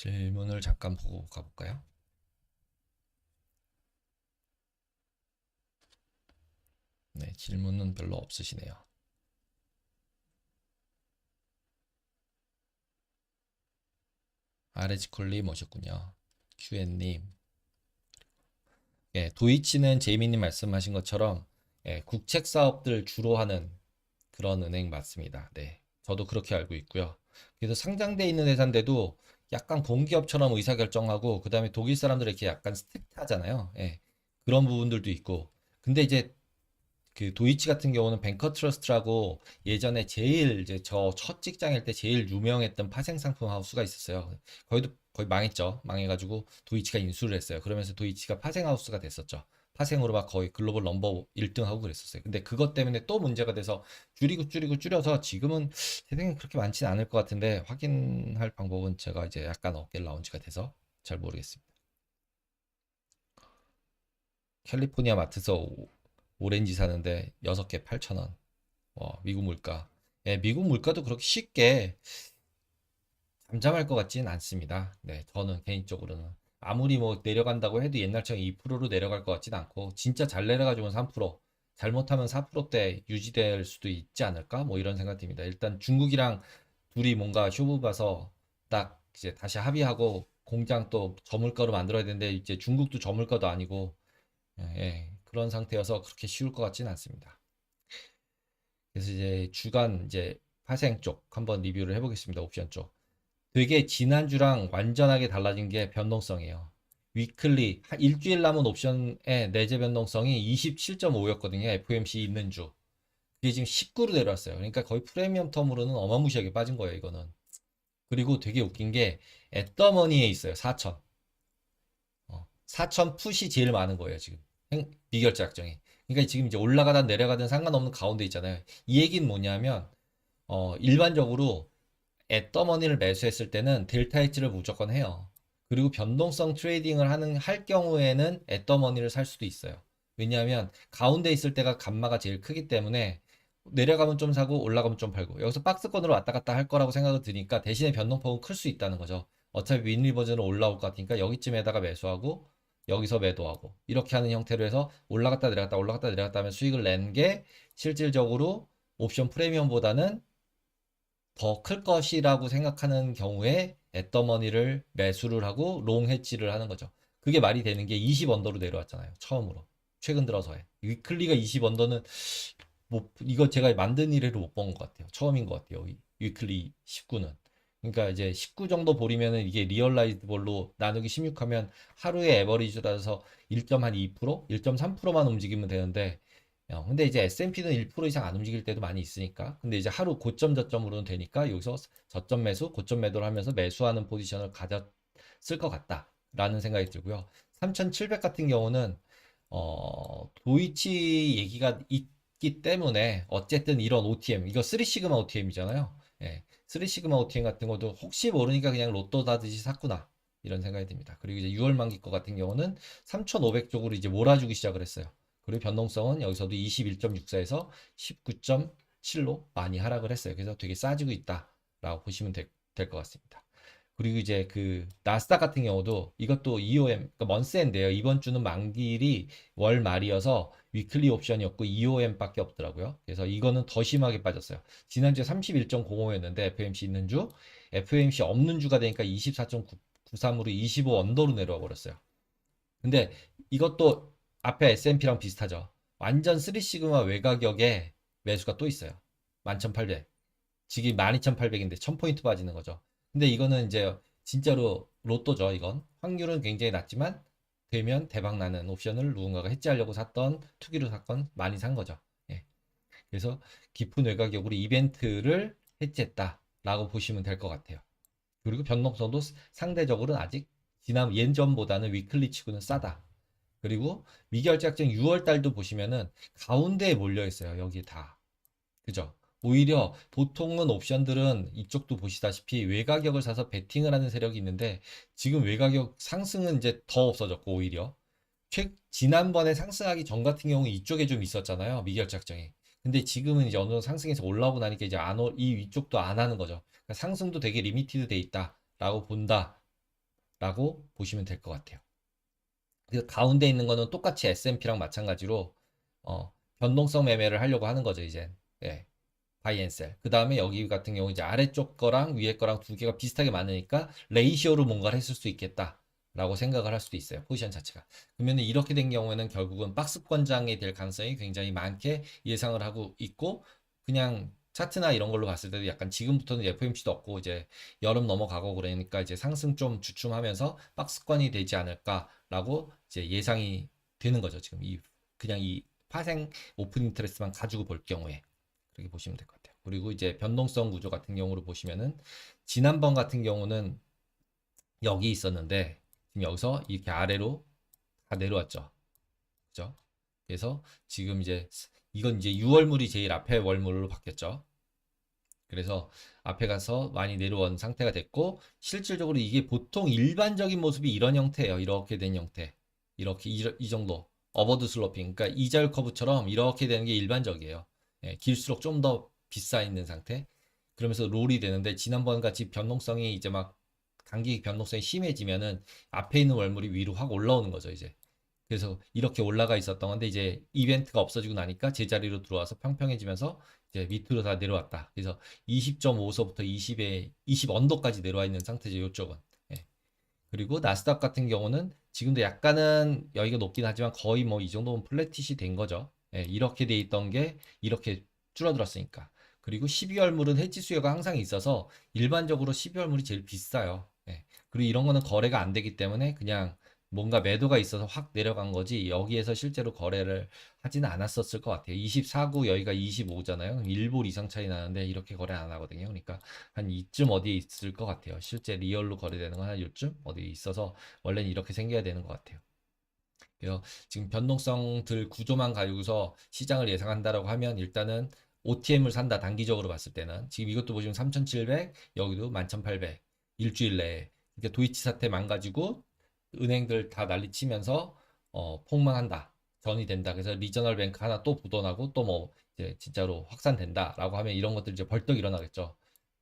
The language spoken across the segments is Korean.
질문을 잠깐 보고 가볼까요? 네, 질문은 별로 없으시네요. 아레지콜님 오셨군요. 큐엔님. 예, 도이치는 제이미님 말씀하신 것처럼 예, 국책 사업들 주로 하는 그런 은행 맞습니다. 네, 저도 그렇게 알고 있고요. 그래서 상장돼 있는 회사인데도 약간 공기업처럼 의사결정하고 그다음에 독일 사람들 이렇게 약간 스트릭트하잖아요. 예, 그런 부분들도 있고. 근데 이제 그 도이치 같은 경우는 뱅커 트러스트라고 예전에 제일 이제 저 첫 직장일 때 제일 유명했던 파생 상품 하우스가 있었어요. 거의 망했죠. 망해가지고 도이치가 인수를 했어요. 그러면서 도이치가 파생 하우스가 됐었죠. 파생으로 막 거의 글로벌 넘버 1등 하고 그랬었어요. 근데 그것 때문에 또 문제가 돼서 줄여서 지금은 세상에 그렇게 많지는 않을 것 같은데 확인할 방법은 제가 이제 약간 어깨 라운지가 돼서 잘 모르겠습니다. 캘리포니아 마트에서 오렌지 사는데 6개 8,000원. 미국 물가. 예, 미국 물가도 그렇게 쉽게 잠잠할 것 같지는 않습니다. 네, 저는 개인적으로는. 아무리 뭐 내려간다고 해도 옛날처럼 2%로 내려갈 것 같지는 않고, 진짜 잘 내려가주면 3%, 잘못하면 4%대 유지될 수도 있지 않을까? 뭐 이런 생각 듭니다. 일단 중국이랑 둘이 뭔가 쇼부 봐서 딱 이제 다시 합의하고 공장 또 저물가로 만들어야 되는데, 이제 중국도 저물가도 아니고, 그런 상태여서 그렇게 쉬울 것 같지는 않습니다. 그래서 이제 주간 이제 파생 쪽 한번 리뷰를 해보겠습니다. 옵션 쪽. 되게 지난주랑 완전하게 달라진 게 변동성이에요. 위클리 일주일 남은 옵션의 내재 변동성이 27.5였거든요. FOMC 있는 주. 그게 지금 19로 내려왔어요. 그러니까 거의 프리미엄 텀으로는 어마무시하게 빠진 거예요, 이거는. 그리고 되게 웃긴 게 앳더머니에 있어요. 4천. 4천 풋이 제일 많은 거예요, 지금. 미결제 약정이. 그러니까 지금 이제 올라가든 내려가든 상관없는 가운데 있잖아요. 이 얘기는 뭐냐면 일반적으로 앳더머니를 매수했을 때는 델타 헤지를 무조건 해요. 그리고 변동성 트레이딩을 할 경우에는 앳더머니를 살 수도 있어요. 왜냐하면 가운데 있을 때가 감마가 제일 크기 때문에 내려가면 좀 사고 올라가면 좀 팔고 여기서 박스권으로 왔다 갔다 할 거라고 생각이 드니까 대신에 변동폭은 클 수 있다는 거죠. 어차피 윈리 버전은 올라올 것 같으니까 여기쯤에다가 매수하고 여기서 매도하고 이렇게 하는 형태로 해서 올라갔다 내려갔다 하면 수익을 낸 게 실질적으로 옵션 프리미엄보다는 더 클 것이라고 생각하는 경우에 앳더머니를 매수를 하고 롱 헤지를 하는 거죠. 그게 말이 되는 게 20 언더로 내려왔잖아요. 처음으로. 최근 들어서에. 위클리가 20 언더는 뭐 이거 제가 만든 이래로 못 본 것 같아요. 처음인 것 같아요. 위클리 19는. 그러니까 이제 19 정도 보리면은 이게 리얼라이즈 볼로 나누기 16 하면 하루에 에버리지라서 1.2%, 1.3%만 움직이면 되는데 근데 이제 S&P는 1% 이상 안 움직일 때도 많이 있으니까. 근데 이제 하루 고점 저점으로는 되니까 여기서 저점 매수, 고점 매도를 하면서 매수하는 포지션을 가졌을 것 같다라는 생각이 들고요. 3,700 같은 경우는 도이치 얘기가 있기 때문에 어쨌든 이런 OTM, 이거 3 시그마 OTM이잖아요. 예. 3 시그마 OTM 같은 것도 혹시 모르니까 그냥 로또 사듯이 샀구나. 이런 생각이 듭니다. 그리고 이제 6월 만기 거 같은 경우는 3,500 쪽으로 이제 몰아주기 시작을 했어요. 그리고 변동성은 여기서도 21.64에서 19.7로 많이 하락을 했어요. 그래서 되게 싸지고 있다라고 보시면 될 것 같습니다. 그리고 이제 그 나스닥 같은 경우도 이것도 EOM, 그러니까 먼스인데요. 이번 주는 만기일이 월 말이어서 위클리 옵션이었고 EOM밖에 없더라고요. 그래서 이거는 더 심하게 빠졌어요. 지난주에 31.05였는데 FOMC 있는 주, FOMC 없는 주가 되니까 24.93으로 25 언더로 내려와 버렸어요. 근데 이것도 앞에 S&P랑 비슷하죠. 완전 3 시그마 외가격에 매수가 또 있어요. 11,800. 지금 12,800인데 1000포인트 빠지는 거죠. 근데 이거는 이제 진짜로 로또죠, 이건. 확률은 굉장히 낮지만 되면 대박 나는 옵션을 누군가가 해지하려고 샀던 투기로 샀건 많이 산 거죠. 예. 그래서 깊은 외곽격으로 이벤트를 해지했다라고 보시면 될 것 같아요. 그리고 변동성도 상대적으로는 아직 지난 예전보다는 위클리 치고는 싸다. 그리고 미결제약정 6월 달도 보시면은 가운데에 몰려 있어요. 여기 다. 그죠? 오히려 보통은 옵션들은 이쪽도 보시다시피 외가격을 사서 베팅을 하는 세력이 있는데 지금 외가격 상승은 이제 더 없어졌고 오히려 지난번에 상승하기 전 같은 경우 이쪽에 좀 있었잖아요. 미결작정이. 근데 지금은 이제 어느 정도 상승해서 올라오고 나니까 이제 이 위쪽도 안 하는 거죠. 그러니까 상승도 되게 리미티드 돼 있다라고 본다. 라고 보시면 될 것 같아요. 그 가운데 있는 거는 똑같이 S&P랑 마찬가지로 변동성 매매를 하려고 하는 거죠, 이제. 예. 바이 앤 셀. 그 다음에 여기 같은 경우 이제 아래쪽 거랑 위에 거랑 두 개가 비슷하게 많으니까 레이시오로 뭔가를 했을 수 있겠다. 라고 생각을 할 수도 있어요. 포지션 자체가. 그러면 이렇게 된 경우에는 결국은 박스권장이 될 가능성이 굉장히 많게 예상을 하고 있고, 그냥 차트나 이런 걸로 봤을 때도 약간 지금부터는 FOMC도 없고 이제 여름 넘어가고 그러니까 이제 상승 좀 주춤하면서 박스권이 되지 않을까라고 이제 예상이 되는 거죠. 지금 그냥 이 파생 오픈 인터레스트만 가지고 볼 경우에. 그렇게 보시면 될 것 같아요. 그리고 이제 변동성 구조 같은 경우로 보시면은 지난번 같은 경우는 여기 있었는데 지금 여기서 이렇게 아래로 다 내려왔죠. 그죠? 그래서 지금 이제 이건 이제 6월물이 제일 앞에 월물로 바뀌었죠. 그래서 앞에 가서 많이 내려온 상태가 됐고 실질적으로 이게 보통 일반적인 모습이 이런 형태예요. 이렇게 된 형태. 이렇게 이 정도. 어버드 슬로핑. 그러니까 이자율 커브처럼 이렇게 되는 게 일반적이에요. 예, 길수록 좀 더 비싸 있는 상태. 그러면서 롤이 되는데 지난번 같이 변동성이 이제 막 단기 변동성이 심해지면은 앞에 있는 월물이 위로 확 올라오는 거죠, 이제. 그래서 이렇게 올라가 있었던 건데 이제 이벤트가 없어지고 나니까 제자리로 들어와서 평평해지면서 이제 밑으로 다 내려왔다. 그래서 20.5서부터 20 언더까지 내려와 있는 상태죠. 이쪽은. 예. 그리고 나스닥 같은 경우는 지금도 약간은 여기가 높긴 하지만 거의 뭐 이 정도면 플랫티시 된 거죠. 예, 이렇게 돼 있던 게 이렇게 줄어들었으니까. 그리고 12월물은 해지 수요가 항상 있어서 일반적으로 12월물이 제일 비싸요. 예. 그리고 이런 거는 거래가 안 되기 때문에 그냥 뭔가 매도가 있어서 확 내려간 거지 여기에서 실제로 거래를 하지는 않았었을 것 같아요. 24구 여기가 25잖아요. 1불 이상 차이 나는데 이렇게 거래 안 하거든요. 그러니까 한 이쯤 어디에 있을 것 같아요. 실제 리얼로 거래되는 건 한 이쯤 어디에 있어서 원래는 이렇게 생겨야 되는 것 같아요. 그래서 지금 변동성들 구조만 가지고서 시장을 예상한다라고 하면 일단은 OTM을 산다 단기적으로 봤을 때는 지금 이것도 보시면 3,700 여기도 11,800 일주일 내에 이렇게 도이치 사태 망가지고 은행들 다 난리치면서 폭망한다 전이 된다 그래서 리저널 뱅크 하나 또 부도나고 또 뭐 이제 진짜로 확산된다라고 하면 이런 것들 이제 벌떡 일어나겠죠.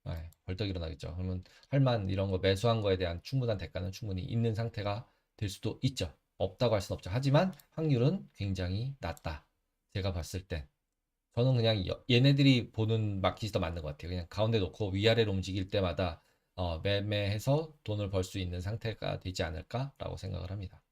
네, 벌떡 일어나겠죠. 그러면 할만 이런 거 매수한 거에 대한 충분한 대가는 충분히 있는 상태가 될 수도 있죠. 없다고 할 수는 없죠. 하지만 확률은 굉장히 낮다. 제가 봤을 땐. 저는 그냥 얘네들이 보는 마켓이 더 맞는 것 같아요. 그냥 가운데 놓고 위아래로 움직일 때마다 매매해서 돈을 벌 수 있는 상태가 되지 않을까라고 생각을 합니다.